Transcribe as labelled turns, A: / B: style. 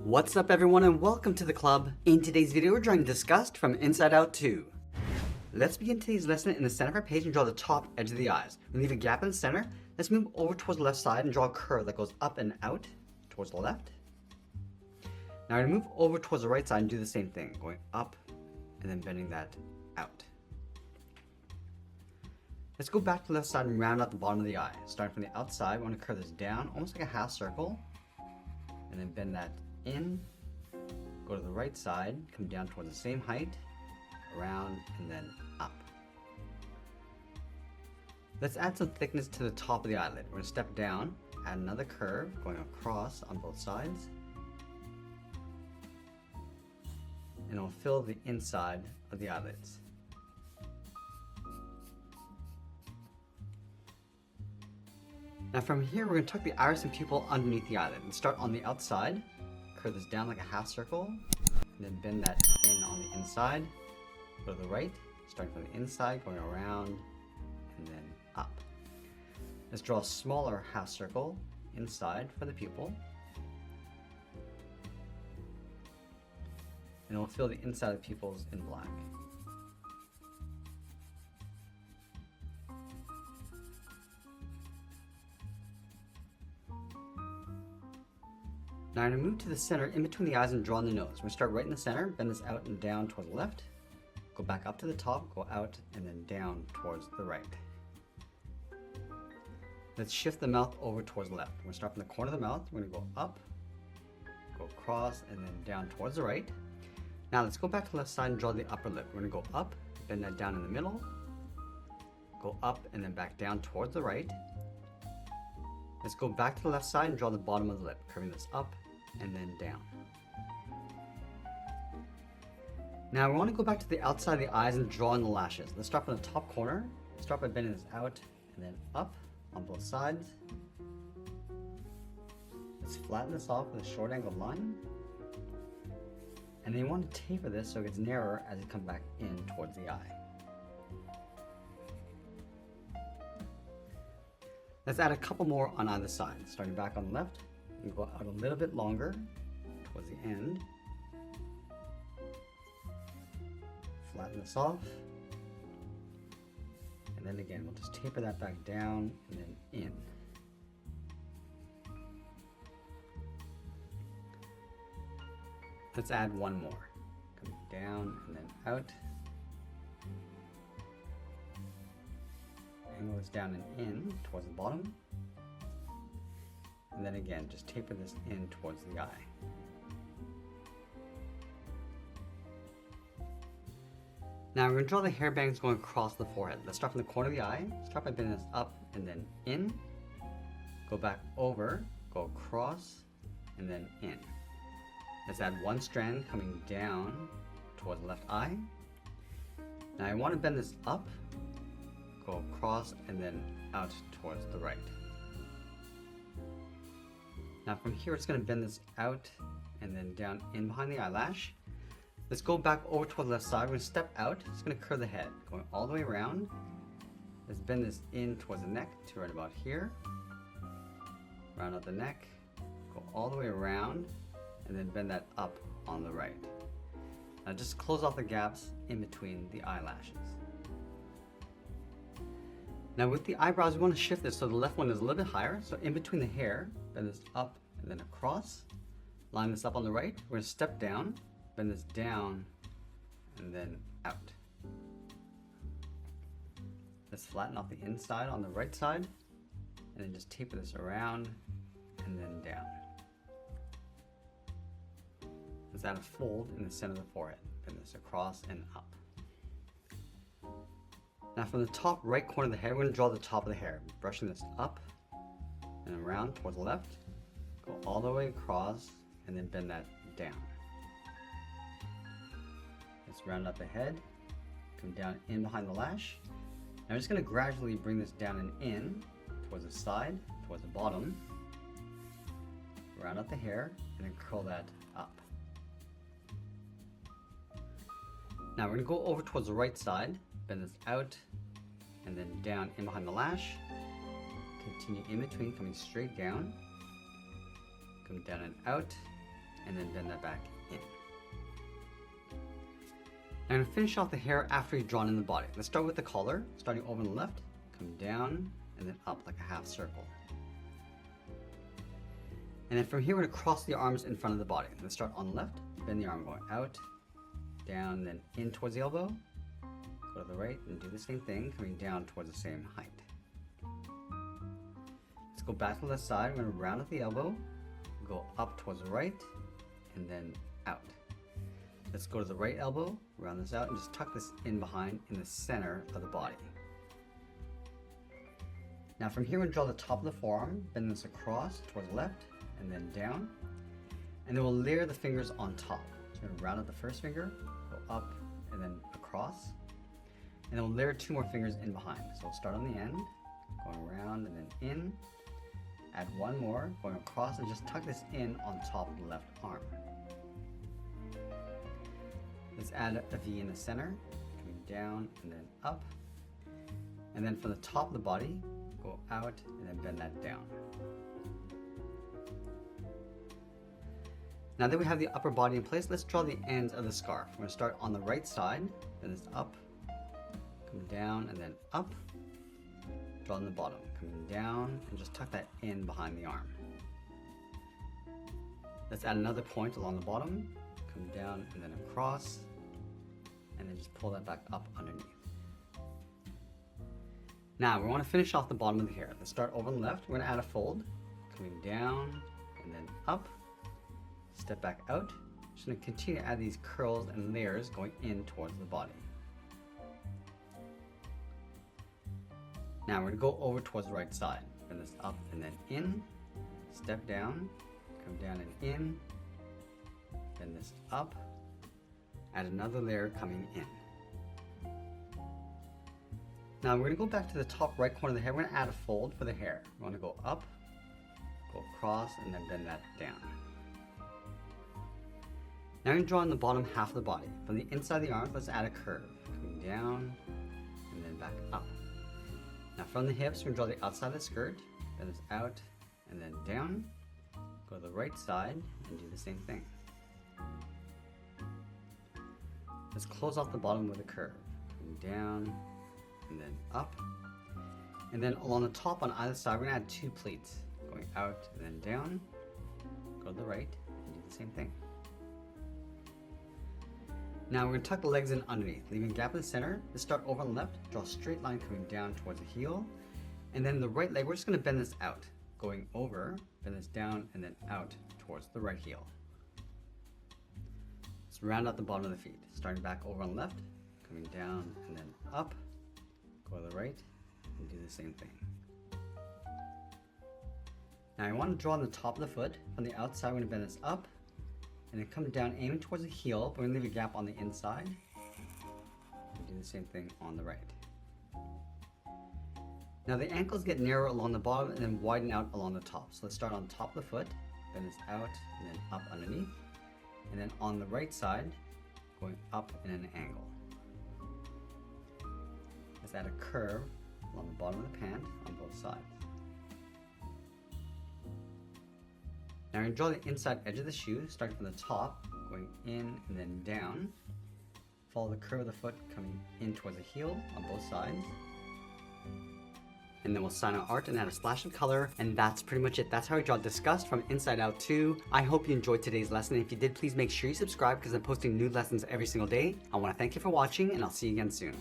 A: What's up everyone and welcome to the club. In today's video we're drawing Disgust from Inside Out 2. Let's begin today's lesson in the center of our page and draw the top edge of the eyes. We leave a gap in the center. Let's move over towards the left side and draw a curve that goes up and out towards the left. Now we're going to move over towards the right side and do the same thing, going up and then bending that out. Let's go back to the left side and round out the bottom of the eye. Starting from the outside, we want to curve this down almost like a half circle and then bend that in, go to the right side, come down towards the same height, around, and then up. Let's add some thickness to the top of the eyelid. We're going to step down, add another curve, going across on both sides, and it'll fill the inside of the eyelids. Now from here, we're going to tuck the iris and pupil underneath the eyelid and start on the outside. Curve this down like a half circle, and then bend that in on the inside. Go to the right, starting from the inside, going around, and then up. Let's draw a smaller half circle inside for the pupil. And we'll fill the inside of the pupils in black. Now I'm going to move to the center in between the eyes and draw on the nose. We're going to start right in the center, bend this out and down toward the left, go back up to the top, go out and then down towards the right. Let's shift the mouth over towards the left. We're going to start from the corner of the mouth, we're going to go up, go across and then down towards the right. Now let's go back to the left side and draw the upper lip. We're going to go up, bend that down in the middle, go up and then back down towards the right. Let's go back to the left side and draw the bottom of the lip, curving this up and then down. Now we want to go back to the outside of the eyes and draw in the lashes. Let's start from the top corner. Start by bending this out and then up on both sides. Let's flatten this off with a short angled line. And then you want to taper this so it gets narrower as you come back in towards the eye. Let's add a couple more on either side. Starting back on the left, and go out a little bit longer towards the end. Flatten this off. And then again, we'll just taper that back down and then in. Let's add one more. Coming down and then out. Angle this down and in towards the bottom. And then again, just taper this in towards the eye. Now we're going to draw the hair bangs going across the forehead. Let's start from the corner of the eye. Start by bending this up and then in. Go back over, go across, and then in. Let's add one strand coming down towards the left eye. Now I want to bend this up, go across, and then out towards the right. Now from here, it's going to bend this out and then down in behind the eyelash. Let's go back over toward the left side. We're going to step out. It's going to curve the head, going all the way around. Let's bend this in towards the neck to right about here. Round out the neck, go all the way around, and then bend that up on the right. Now just close off the gaps in between the eyelashes. Now with the eyebrows, we want to shift this so the left one is a little bit higher. So in between the hair, bend this up and then across. Line this up on the right. We're going to step down, bend this down, and then out. Let's flatten off the inside on the right side, and then just taper this around and then down. Let's add a fold in the center of the forehead. Bend this across and up. Now from the top right corner of the hair, we're going to draw the top of the hair, brushing this up and around towards the left, go all the way across, and then bend that down. Let's round up the head, come down in behind the lash. Now I'm just going to gradually bring this down and in towards the side, towards the bottom, round up the hair, and then curl that up. Now we're going to go over towards the right side, bend this out, and then down in behind the lash. Continue in between, coming straight down. Come down and out, and then bend that back in. Now I'm going to finish off the hair after you've drawn in the body. Let's start with the collar, starting over on the left, come down, and then up like a half circle. And then from here, we're going to cross the arms in front of the body. Let's start on the left, bend the arm going out, down, then in towards the elbow, go to the right, and do the same thing, coming down towards the same height. Let's go back to the side. We're going to round at the elbow, go up towards the right, and then out. Let's go to the right elbow, round this out, and just tuck this in behind in the center of the body. Now from here, we're going to draw the top of the forearm, bend this across towards the left, and then down. And then we'll layer the fingers on top. So we're going to round out the first finger, go up, and then across. And then we'll layer 2 more fingers in behind. So we'll start on the end, going around and then in. Add 1 more, going across, and just tuck this in on top of the left arm. Let's add a V in the center, coming down and then up. And then from the top of the body, go out and then bend that down. Now that we have the upper body in place, let's draw the ends of the scarf. We're going to start on the right side, bend this up, come down and then up. Draw on the bottom, coming down, and just tuck that in behind the arm. Let's add another point along the bottom, come down and then across, and then just pull that back up underneath. Now we want to finish off the bottom of the hair. Let's start over on the left. We're going to add a fold, coming down and then up, step back out. Just going to continue to add these curls and layers going in towards the body. Now we're going to go over towards the right side. Bend this up and then in, step down, come down and in, bend this up, add another layer coming in. Now we're going to go back to the top right corner of the hair. We're going to add a fold for the hair. We want to go up, go across, and then bend that down. Now we're going to draw on the bottom half of the body. From the inside of the arm, let's add a curve. Coming down, and then back up. Now from the hips, we're going to draw the outside of the skirt, bend this out, and then down. Go to the right side, and do the same thing. Let's close off the bottom with a curve. Coming down, and then up. And then along the top on either side, we're going to add 2 pleats. Going out and then down. Go to the right, and do the same thing. Now we're going to tuck the legs in underneath, leaving a gap in the center. Let's start over on the left, draw a straight line coming down towards the heel. And then the right leg, we're just going to bend this out. Going over, bend this down, and then out towards the right heel. Let's round out the bottom of the feet. Starting back over on the left, coming down, and then up. Go to the right, and do the same thing. Now I want to draw on the top of the foot. On the outside, we're going to bend this up, and then come down, aiming towards the heel, but we're going to leave a gap on the inside. And do the same thing on the right. Now the ankles get narrower along the bottom and then widen out along the top. So let's start on the top of the foot, bend this out, and then up underneath. And then on the right side, going up in an angle. Let's add a curve along the bottom of the pant on both sides. Now I'm going to draw the inside edge of the shoe, starting from the top, going in and then down. Follow the curve of the foot coming in towards the heel on both sides. And then we'll sign our art and add a splash of color, and that's pretty much it. That's how I draw Disgust from Inside Out 2. I hope you enjoyed today's lesson. If you did, please make sure you subscribe because I'm posting new lessons every single day. I want to thank you for watching, and I'll see you again soon.